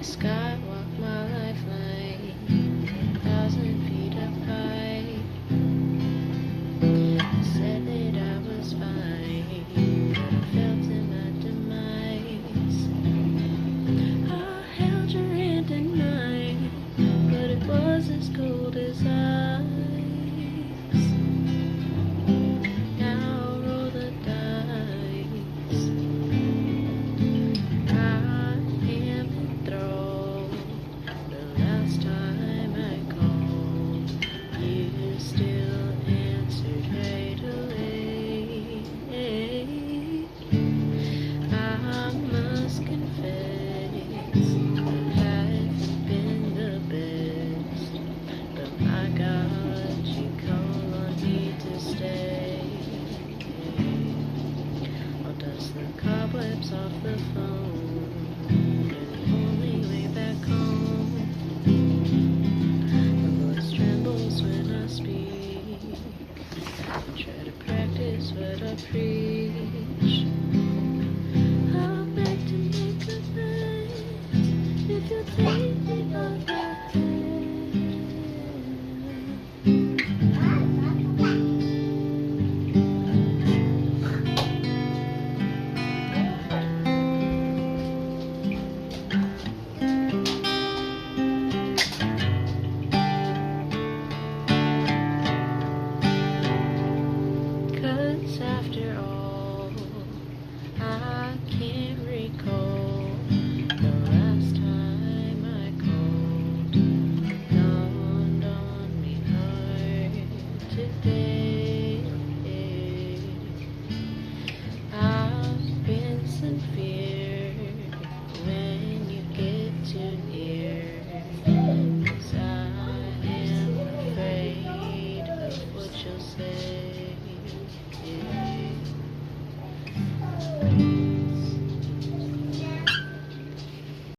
The sky walked my lifeline 1,000 feet up high. I said that I was fine, but I felt in my demise. I held your hand in mine, but it was as cold as ice. Now roll the dice. I am enthralled. The last time I called, you still answered right away. I must confess,